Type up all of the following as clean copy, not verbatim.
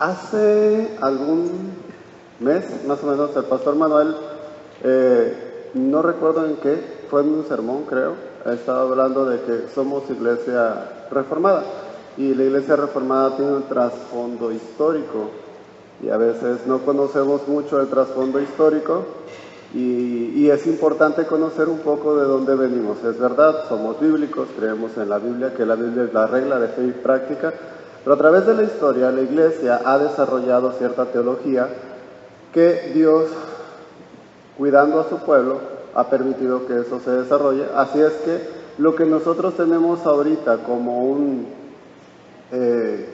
Hace algún mes, más o menos, el pastor Manuel, no recuerdo en qué, fue en un sermón, creo, estaba hablando de que somos iglesia reformada y la iglesia reformada tiene un trasfondo histórico y a veces no conocemos mucho el trasfondo histórico y es importante conocer un poco de dónde venimos. Es verdad, somos bíblicos, creemos en la Biblia, que la Biblia es la regla de fe y práctica, pero a través de la historia la iglesia ha desarrollado cierta teología que Dios, cuidando a su pueblo, ha permitido que eso se desarrolle. Así es que lo que nosotros tenemos ahorita como un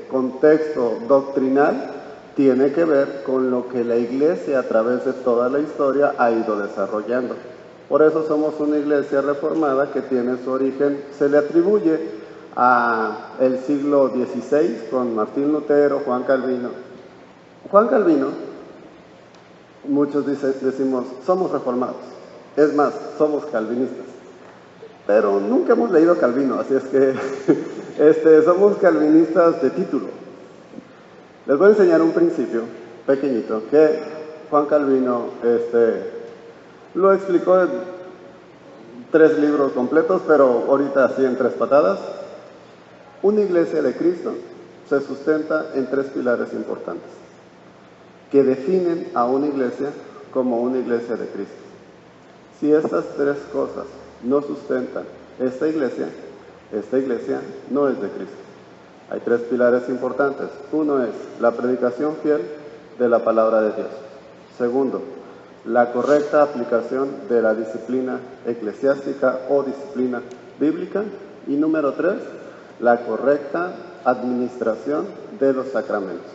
contexto doctrinal tiene que ver con lo que la iglesia a través de toda la historia ha ido desarrollando. Por eso somos una iglesia reformada que tiene su origen, se le atribuye a el siglo XVI con Martín Lutero, Juan Calvino. Juan Calvino, muchos decimos, somos reformados, es más, somos calvinistas, pero nunca hemos leído Calvino, así es que somos calvinistas de título. Les voy a enseñar un principio pequeñito que Juan Calvino lo explicó en 3 libros completos, pero ahorita así en 3 patadas. Una iglesia de Cristo se sustenta en 3 pilares importantes que definen a una iglesia como una iglesia de Cristo. Si estas 3 cosas no sustentan esta iglesia no es de Cristo. Hay 3 pilares importantes. Uno es la predicación fiel de la palabra de Dios. Segundo, la correcta aplicación de la disciplina eclesiástica o disciplina bíblica. Y número 3, la correcta administración de los sacramentos.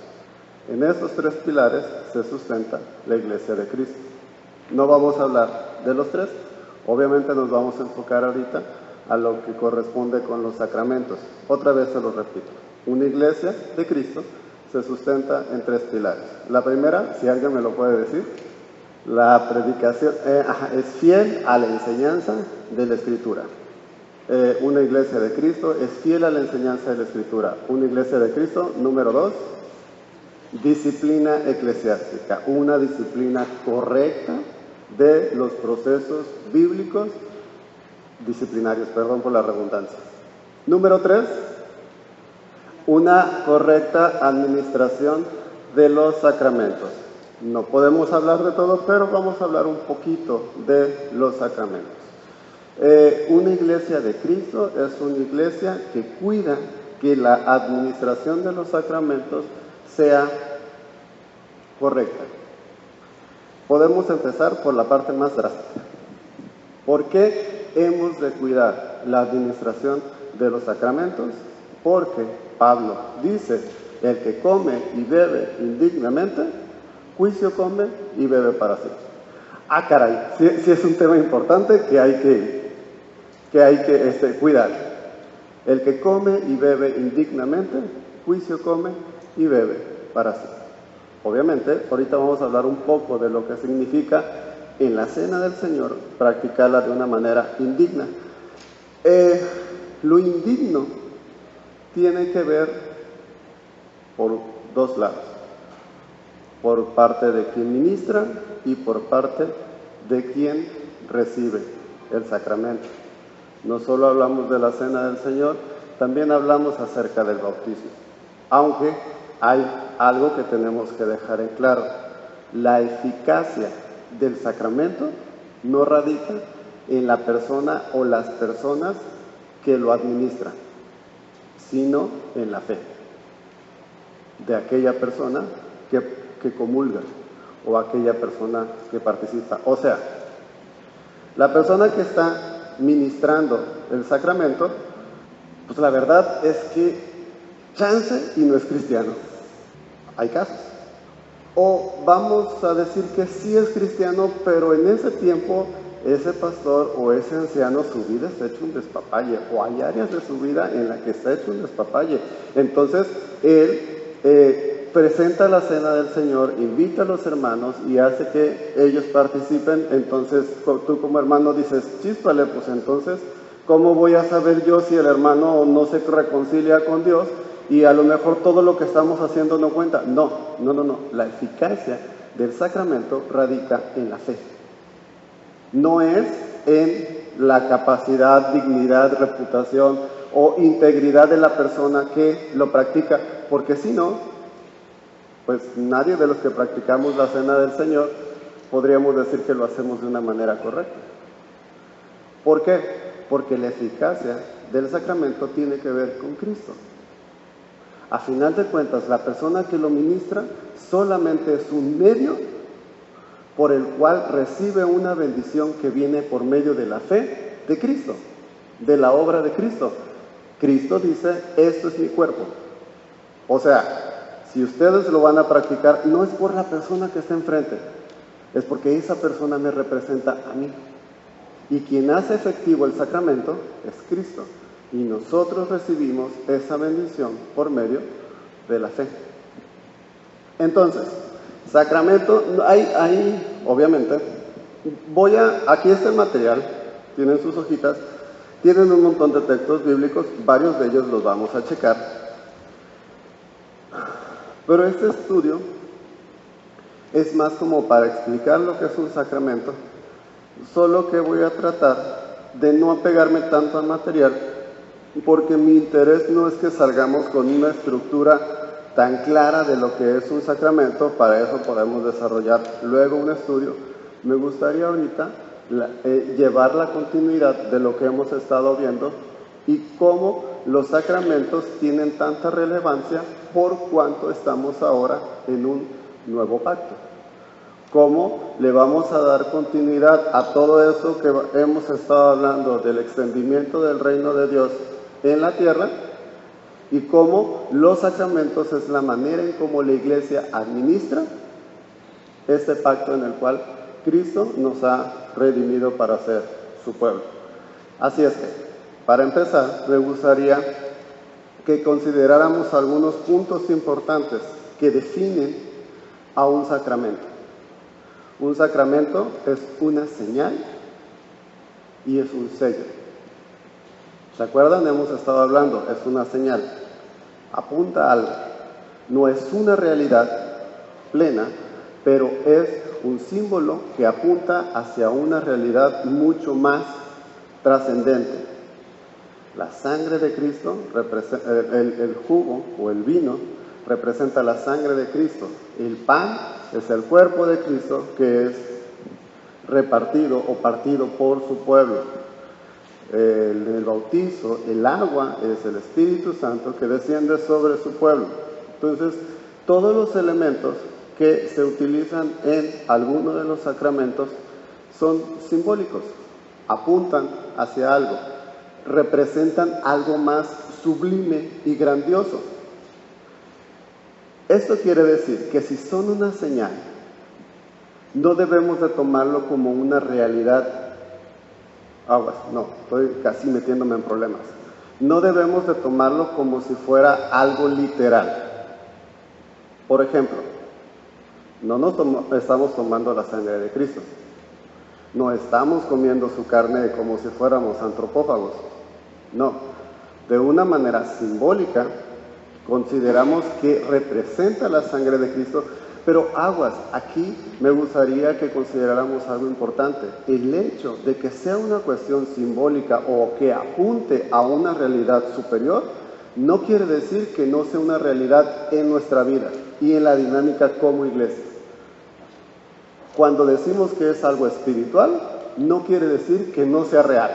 En estos 3 pilares se sustenta la iglesia de Cristo. No vamos a hablar de los 3, obviamente nos vamos a enfocar ahorita a lo que corresponde con los sacramentos. Otra vez se lo repito, una iglesia de Cristo se sustenta en 3 pilares. La primera, si alguien me lo puede decir, la predicación es fiel a la enseñanza de la Escritura. Una iglesia de Cristo es fiel a la enseñanza de la Escritura. Una iglesia de Cristo, número 2, disciplina eclesiástica, una disciplina correcta de los procesos bíblicos disciplinarios, perdón por la redundancia. Número 3, una correcta administración de los sacramentos. No podemos hablar de todo, pero vamos a hablar un poquito de los sacramentos. Una iglesia de Cristo es una iglesia que cuida que la administración de los sacramentos sea correcta. Podemos empezar por la parte más drástica. ¿Por qué hemos de cuidar la administración de los sacramentos? Porque Pablo dice, el que come y bebe indignamente, juicio come y bebe para sí. Ah, caray, sí es un tema importante que hay que cuidar. El que come y bebe indignamente, juicio come y bebe para sí. Obviamente, ahorita vamos a hablar un poco de lo que significa en la cena del Señor practicarla de una manera indigna. Lo indigno tiene que ver por 2 lados, por parte de quien ministra y por parte de quien recibe el sacramento. No solo hablamos de la cena del Señor, también hablamos acerca del bautismo, aunque hay algo que tenemos que dejar en claro. La eficacia del sacramento no radica en la persona o las personas que lo administran, sino en la fe de aquella persona que comulga o aquella persona que participa. O sea, la persona que está ministrando el sacramento, pues la verdad es que chance y no es cristiano. Hay casos. O vamos a decir que sí es cristiano, pero en ese tiempo ese pastor o ese anciano, su vida está hecho un despapalle, o hay áreas de su vida en las que está hecho un despapalle. Entonces, él presenta la cena del Señor, invita a los hermanos y hace que ellos participen. Entonces, tú como hermano dices, chíspale, pues entonces, ¿cómo voy a saber yo si el hermano no se reconcilia con Dios y a lo mejor todo lo que estamos haciendo no cuenta. No. La eficacia del sacramento radica en la fe. No es en la capacidad, dignidad, reputación o integridad de la persona que lo practica, porque si no, pues nadie de los que practicamos la cena del Señor podríamos decir que lo hacemos de una manera correcta. ¿Por qué? Porque la eficacia del sacramento tiene que ver con Cristo. A final de cuentas, la persona que lo ministra solamente es un medio por el cual recibe una bendición que viene por medio de la fe de Cristo, de la obra de Cristo. Cristo dice, esto es mi cuerpo. O sea, si ustedes lo van a practicar, no es por la persona que está enfrente, es porque esa persona me representa a mí. Y quien hace efectivo el sacramento es Cristo. Y nosotros recibimos esa bendición por medio de la fe. Entonces, sacramento, hay obviamente, aquí está el material, tienen sus hojitas, tienen un montón de textos bíblicos, varios de ellos los vamos a checar. Pero este estudio es más como para explicar lo que es un sacramento, solo que voy a tratar de no apegarme tanto al material, porque mi interés no es que salgamos con una estructura tan clara de lo que es un sacramento. Para eso podemos desarrollar luego un estudio. Me gustaría ahorita llevar la continuidad de lo que hemos estado viendo y cómo los sacramentos tienen tanta relevancia por cuanto estamos ahora en un nuevo pacto. ¿Cómo le vamos a dar continuidad a todo eso que hemos estado hablando del extendimiento del reino de Dios en la tierra? Y cómo los sacramentos es la manera en cómo la Iglesia administra este pacto en el cual Cristo nos ha redimido para ser su pueblo. Así es que, para empezar, me gustaría que consideráramos algunos puntos importantes que definen a un sacramento. Un sacramento es una señal y es un sello. ¿Se acuerdan? Hemos estado hablando, es una señal. Apunta a algo. No es una realidad plena, pero es un símbolo que apunta hacia una realidad mucho más trascendente. La sangre de Cristo, el jugo o el vino, representa la sangre de Cristo. El pan es el cuerpo de Cristo que es repartido o partido por su pueblo. El bautizo, el agua, es el Espíritu Santo que desciende sobre su pueblo. Entonces, todos los elementos que se utilizan en alguno de los sacramentos son simbólicos, apuntan hacia algo, representan algo más sublime y grandioso. Esto quiere decir que si son una señal, no debemos de tomarlo como una realidad. Aguas, no, estoy casi metiéndome en problemas. No debemos de tomarlo como si fuera algo literal. Por ejemplo, no estamos tomando la sangre de Cristo. No estamos comiendo su carne como si fuéramos antropófagos. No, de una manera simbólica consideramos que representa la sangre de Cristo. Pero aguas, aquí me gustaría que consideráramos algo importante. El hecho de que sea una cuestión simbólica o que apunte a una realidad superior, no quiere decir que no sea una realidad en nuestra vida y en la dinámica como iglesia. Cuando decimos que es algo espiritual, no quiere decir que no sea real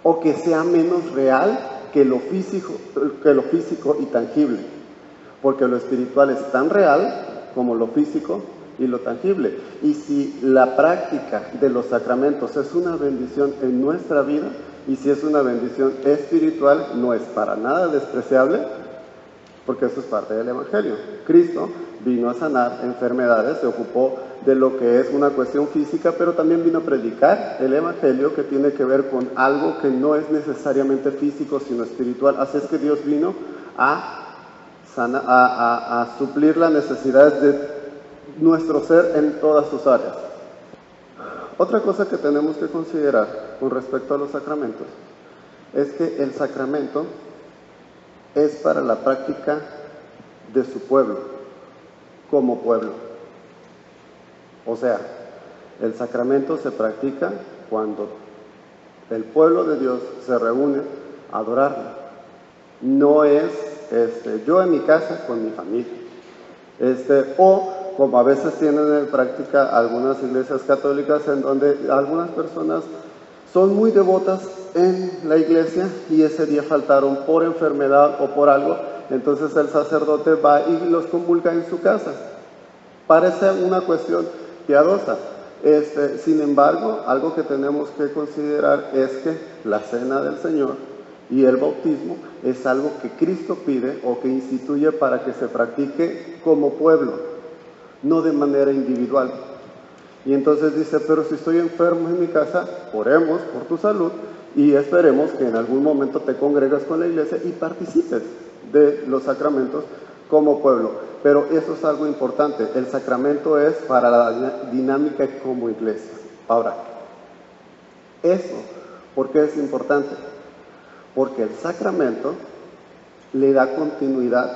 o que sea menos real que lo físico y tangible, porque lo espiritual es tan real como lo físico y lo tangible. Y si la práctica de los sacramentos es una bendición en nuestra vida, y si es una bendición espiritual, no es para nada despreciable, porque eso es parte del Evangelio. Cristo vino a sanar enfermedades, se ocupó de lo que es una cuestión física, pero también vino a predicar el Evangelio, que tiene que ver con algo que no es necesariamente físico, sino espiritual. Así es que Dios vino a suplir las necesidades de nuestro ser en todas sus áreas. Otra cosa que tenemos que considerar con respecto a los sacramentos es que el sacramento es para la práctica de su pueblo, como pueblo. O sea, el sacramento se practica cuando el pueblo de Dios se reúne a adorarlo. No es yo en mi casa con mi familia. O como a veces tienen en práctica algunas iglesias católicas en donde algunas personas son muy devotas en la iglesia y ese día faltaron por enfermedad o por algo, entonces el sacerdote va y los convulga en su casa. Parece una cuestión piadosa. Sin embargo, algo que tenemos que considerar es que la cena del Señor y el bautismo es algo que Cristo pide o que instituye para que se practique como pueblo, no de manera individual. Y entonces dice, pero si estoy enfermo en mi casa, oremos por tu salud y esperemos que en algún momento te congregues con la iglesia y participes de los sacramentos como pueblo. Pero eso es algo importante, el sacramento es para la dinámica como iglesia. Ahora, eso, ¿por qué es importante? Porque el sacramento le da continuidad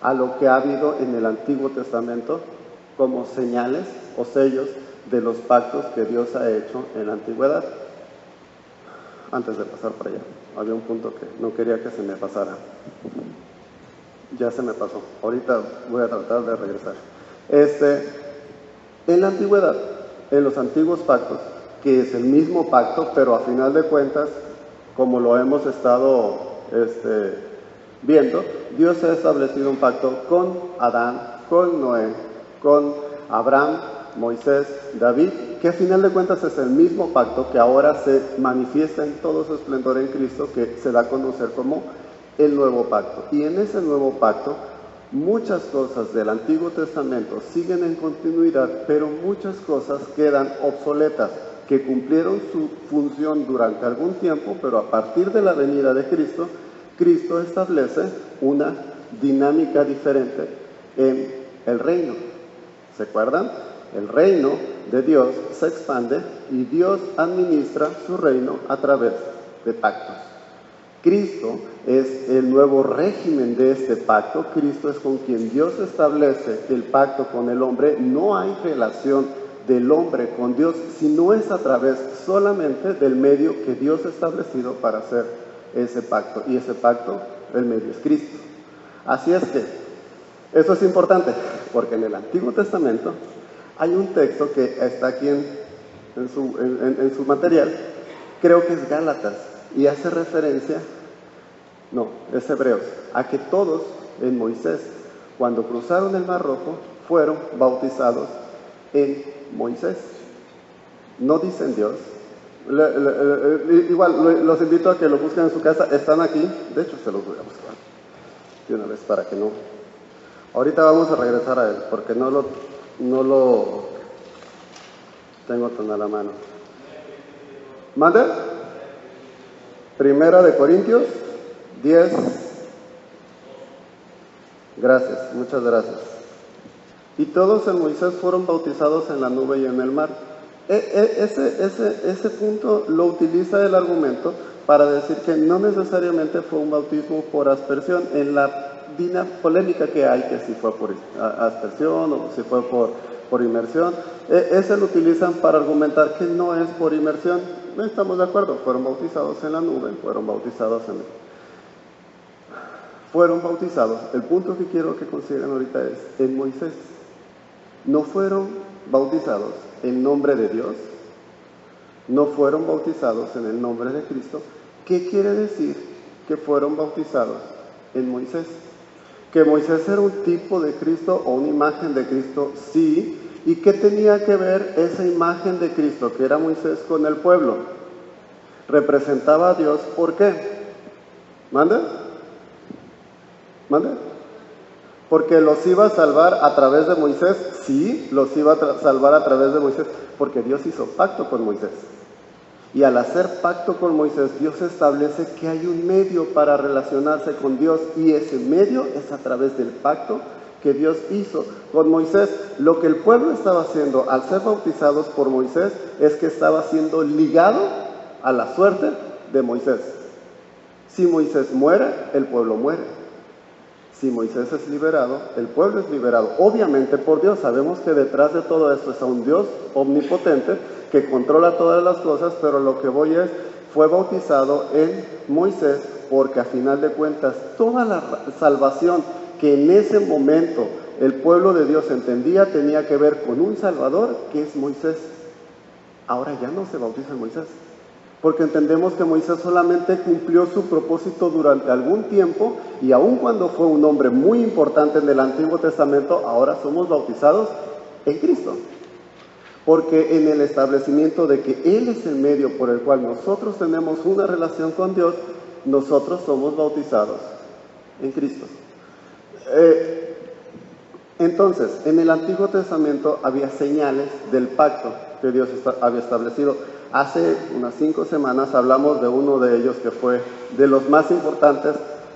a lo que ha habido en el Antiguo Testamento como señales o sellos de los pactos que Dios ha hecho en la antigüedad. Antes de pasar por allá, había un punto que no quería que se me pasara. Ya se me pasó. Ahorita voy a tratar de regresar. En la antigüedad, en los antiguos pactos, que es el mismo pacto, pero a final de cuentas, como lo hemos estado viendo, Dios ha establecido un pacto con Adán, con Noé, con Abraham, Moisés, David, que a final de cuentas es el mismo pacto que ahora se manifiesta en todo su esplendor en Cristo, que se da a conocer como el nuevo pacto. Y en ese nuevo pacto, muchas cosas del Antiguo Testamento siguen en continuidad, pero muchas cosas quedan obsoletas, que cumplieron su función durante algún tiempo, pero a partir de la venida de Cristo, Cristo establece una dinámica diferente en el reino. ¿Se acuerdan? El reino de Dios se expande y Dios administra su reino a través de pactos. Cristo es el nuevo régimen de este pacto. Cristo es con quien Dios establece el pacto con el hombre. No hay relación del hombre con Dios, sino es a través solamente del medio que Dios ha establecido para hacer ese pacto. Y ese pacto, el medio es Cristo. Así es que, eso es importante, porque en el Antiguo Testamento hay un texto que está aquí en su material, creo que es Gálatas, y hace referencia, no, es Hebreos, a que todos en Moisés, cuando cruzaron el Mar Rojo, fueron bautizados en Moisés. No dicen Dios. Igual, los invito a que lo busquen en su casa, están aquí, de hecho se los voy a buscar de una vez para que no. Ahorita vamos a regresar a él, porque no lo tengo tan a la mano. ¿Mande? Primera de Corintios 10. Gracias, muchas gracias. Y todos en Moisés fueron bautizados en la nube y en el mar. Ese punto lo utiliza el argumento para decir que no necesariamente fue un bautismo por aspersión. En la polémica que hay, que si fue por aspersión o si fue por inmersión, ese lo utilizan para argumentar que no es por inmersión. No estamos de acuerdo, fueron bautizados en la nube, fueron bautizados, el punto que quiero que consideren ahorita es en Moisés. No fueron bautizados en nombre de Dios, no fueron bautizados en el nombre de Cristo. ¿Qué quiere decir que fueron bautizados en Moisés? ¿Que Moisés era un tipo de Cristo o una imagen de Cristo? Sí. ¿Y qué tenía que ver esa imagen de Cristo, que era Moisés, con el pueblo? Representaba a Dios, ¿por qué? ¿Mande? ¿Porque los iba a salvar a través de Moisés? Sí, los iba a salvar a través de Moisés, porque Dios hizo pacto con Moisés. Y al hacer pacto con Moisés, Dios establece que hay un medio para relacionarse con Dios, y ese medio es a través del pacto que Dios hizo con Moisés. Lo que el pueblo estaba haciendo al ser bautizados por Moisés es que estaba siendo ligado a la suerte de Moisés. Si Moisés muere, el pueblo muere. Si Moisés es liberado, el pueblo es liberado, obviamente por Dios. Sabemos que detrás de todo esto está un Dios omnipotente que controla todas las cosas, pero lo que voy es, fue bautizado en Moisés porque a final de cuentas toda la salvación que en ese momento el pueblo de Dios entendía tenía que ver con un Salvador que es Moisés. Ahora ya no se bautiza en Moisés, porque entendemos que Moisés solamente cumplió su propósito durante algún tiempo, y aun cuando fue un hombre muy importante en el Antiguo Testamento, ahora somos bautizados en Cristo. Porque en el establecimiento de que Él es el medio por el cual nosotros tenemos una relación con Dios, nosotros somos bautizados en Cristo. Entonces, en el Antiguo Testamento había señales del pacto que Dios había establecido. Hace unas 5 semanas hablamos de uno de ellos que fue de los más importantes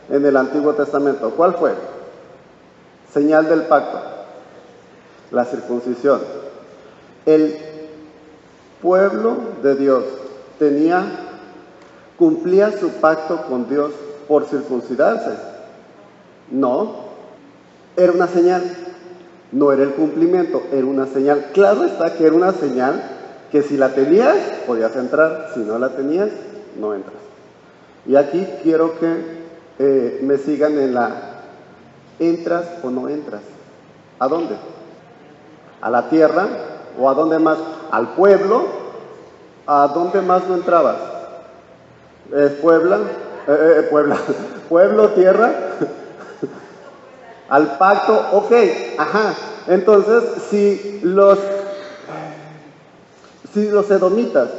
en el Antiguo Testamento. ¿Cuál fue? Señal del pacto, la circuncisión. El pueblo de Dios cumplía su pacto con Dios por circuncidarse. No, era una señal. No era el cumplimiento, era una señal. Claro está que era una señal que si la tenías, podías entrar. Si no la tenías, no entras. Y aquí quiero que me sigan en la ¿entras o no entras? ¿A dónde? ¿A la tierra? ¿O a dónde más? ¿Al pueblo? ¿A dónde más no entrabas? ¿Pueblo, tierra? Al pacto, ok, ajá. Entonces, si los edomitas,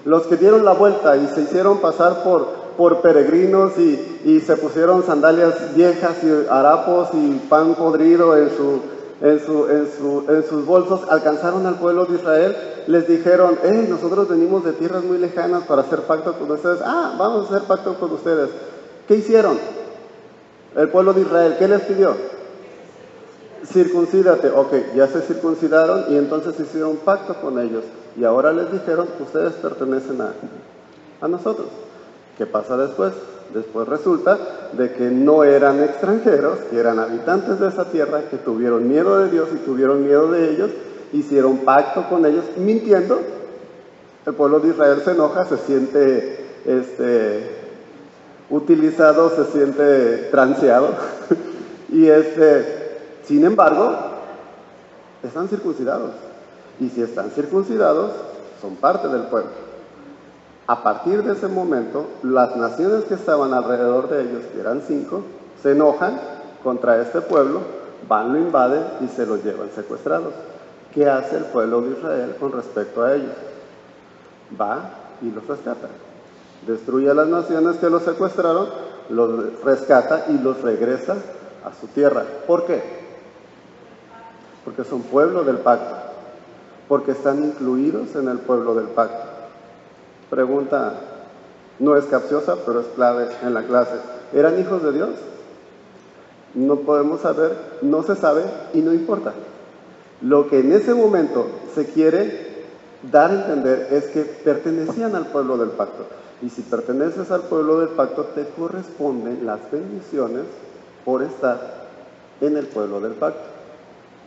los que dieron la vuelta y se hicieron pasar por peregrinos y se pusieron sandalias viejas y harapos y pan podrido en sus bolsos, alcanzaron al pueblo de Israel, les dijeron, nosotros venimos de tierras muy lejanas para hacer pacto con ustedes. Vamos a hacer pacto con ustedes. ¿Qué hicieron? El pueblo de Israel, ¿qué les pidió? Circuncídate. Ok, ya se circuncidaron y entonces hicieron un pacto con ellos. Y ahora les dijeron, ustedes pertenecen a nosotros. ¿Qué pasa después? Después resulta de que no eran extranjeros, que eran habitantes de esa tierra, que tuvieron miedo de Dios y tuvieron miedo de ellos, hicieron pacto con ellos, mintiendo. El pueblo de Israel se enoja, se siente utilizado, se siente transeado y sin embargo están circuncidados, y si están circuncidados son parte del pueblo. A partir de ese momento, las naciones que estaban alrededor de ellos, que eran 5, se enojan contra este pueblo, van, lo invaden y se los llevan secuestrados. ¿Qué hace el pueblo de Israel con respecto a ellos? Va y los rescata. Destruye a las naciones que los secuestraron, los rescata y los regresa a su tierra. ¿Por qué? Porque son pueblo del pacto, porque están incluidos en el pueblo del pacto. Pregunta, no es capciosa, pero es clave en la clase. ¿Eran hijos de Dios? No podemos saber, no se sabe y no importa. Lo que en ese momento se quiere dar a entender es que pertenecían al pueblo del pacto. Y si perteneces al pueblo del pacto, te corresponden las bendiciones por estar en el pueblo del pacto,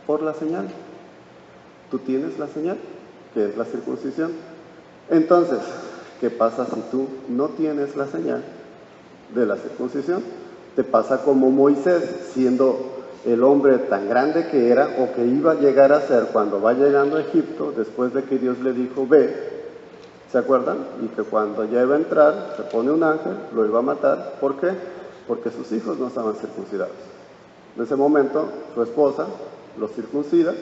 por la señal. Tú tienes la señal, que es la circuncisión. Entonces, ¿qué pasa si tú no tienes la señal de la circuncisión? Te pasa como Moisés, siendo el hombre tan grande que era o que iba a llegar a ser cuando va llegando a Egipto, después de que Dios le dijo, ve. ¿Se acuerdan? Y que cuando ya iba a entrar, se pone un ángel, lo iba a matar. ¿Por qué? Porque sus hijos no estaban circuncidados. En ese momento, su esposa los circuncida,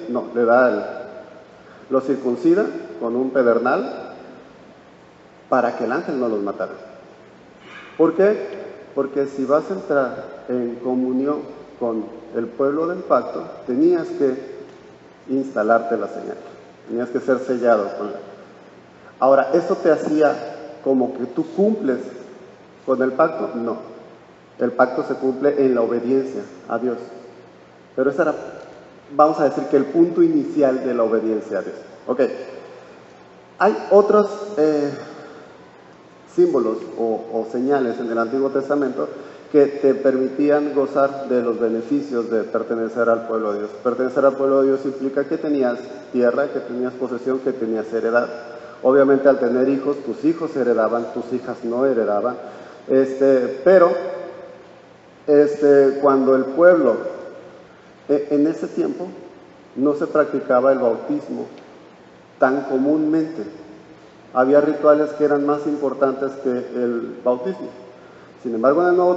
los circuncida con un pedernal para que el ángel no los matara. ¿Por qué? Porque si vas a entrar en comunión con el pueblo del pacto, tenías que instalarte la señal, tenías que ser sellado con la. Ahora, ¿esto te hacía como que tú cumples con el pacto? No. El pacto se cumple en la obediencia a Dios. Pero ese era, vamos a decir que el punto inicial de la obediencia a Dios. Ok. Hay otros símbolos o señales en el Antiguo Testamento que te permitían gozar de los beneficios de pertenecer al pueblo de Dios. Pertenecer al pueblo de Dios implica que tenías tierra, que tenías posesión, que tenías heredad. Obviamente al tener hijos, tus hijos heredaban, tus hijas no heredaban. Pero cuando el pueblo, en ese tiempo, no se practicaba el bautismo tan comúnmente. Había rituales que eran más importantes que el bautismo. Sin embargo, en el Nuevo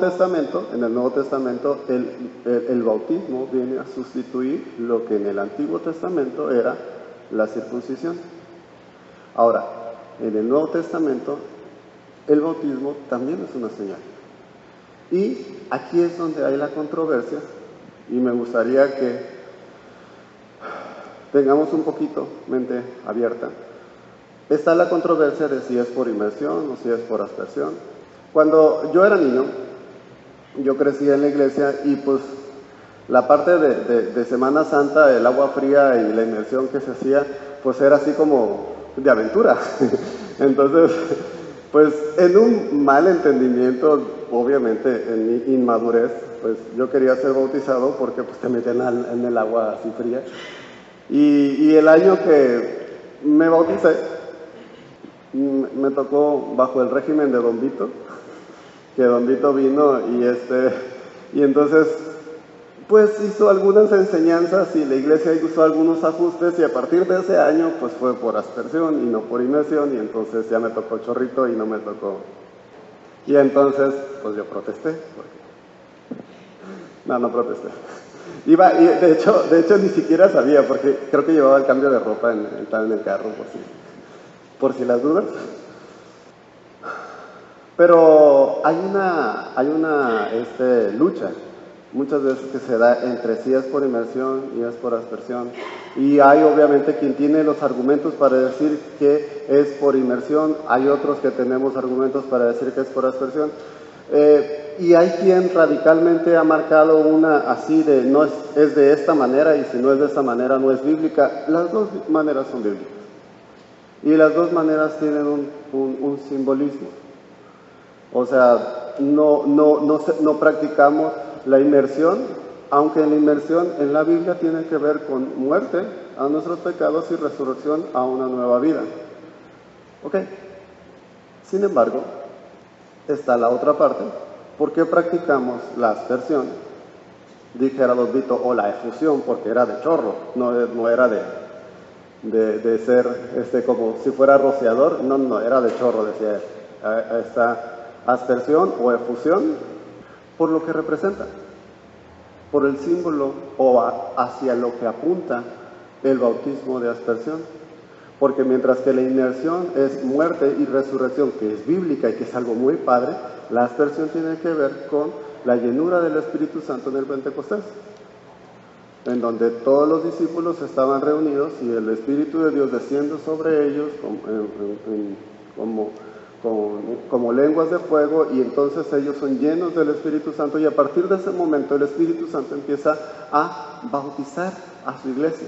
Testamento, el bautismo viene a sustituir lo que en el Antiguo Testamento era la circuncisión. Ahora, en el Nuevo Testamento, el bautismo también es una señal. Y aquí es donde hay la controversia, y me gustaría que tengamos un poquito mente abierta. Está la controversia de si es por inmersión o si es por aspersión. Cuando yo era niño, yo crecí en la iglesia y pues la parte de Semana Santa, el agua fría y la inmersión que se hacía, pues era así como de aventura. Entonces, pues en un mal entendimiento, obviamente en mi inmadurez, pues yo quería ser bautizado porque pues te meten en el agua así fría. Y el año que me bauticé, me tocó bajo el régimen de Don Vito, que Don Vito vino y entonces pues hizo algunas enseñanzas y la iglesia hizo algunos ajustes y a partir de ese año pues fue por aspersión y no por inmersión y entonces ya me tocó chorrito y no me tocó. Y entonces pues yo protesté. No protesté. Y de hecho ni siquiera sabía porque creo que llevaba el cambio de ropa en el carro por si las dudas. Pero hay una lucha muchas veces que se da entre si es por inmersión y es por aspersión. Y hay obviamente quien tiene los argumentos para decir que es por inmersión, hay otros que tenemos argumentos para decir que es por aspersión. Y hay quien radicalmente ha marcado una así de no es de esta manera y si no es de esta manera no es bíblica. Las dos maneras son bíblicas. Y las dos maneras tienen un simbolismo. O sea, no practicamos la inmersión, aunque la inmersión en la Biblia tiene que ver con muerte a nuestros pecados y resurrección a una nueva vida. ¿Ok? Sin embargo, está la otra parte. ¿Por qué practicamos la aspersión? Dijera Don Vito, o la efusión, porque era de chorro, no era de ser como si fuera rociador, no, era de chorro, decía él. Esta aspersión o efusión, por lo que representa, por el símbolo o hacia lo que apunta el bautismo de aspersión. Porque mientras que la inmersión es muerte y resurrección, que es bíblica y que es algo muy padre, la aspersión tiene que ver con la llenura del Espíritu Santo en el Pentecostés, en donde todos los discípulos estaban reunidos y el Espíritu de Dios desciende sobre ellos como lenguas de fuego y entonces ellos son llenos del Espíritu Santo y a partir de ese momento el Espíritu Santo empieza a bautizar a su iglesia.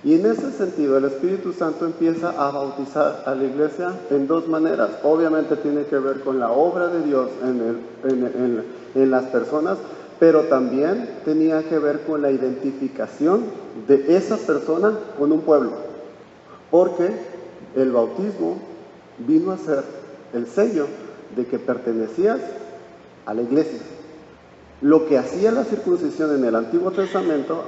Y en ese sentido el Espíritu Santo empieza a bautizar a la iglesia en dos maneras. Obviamente tiene que ver con la obra de Dios en las personas, pero también tenía que ver con la identificación de esa persona con un pueblo. Porque el bautismo vino a ser el sello de que pertenecías a la iglesia. Lo que hacía la circuncisión en el Antiguo Testamento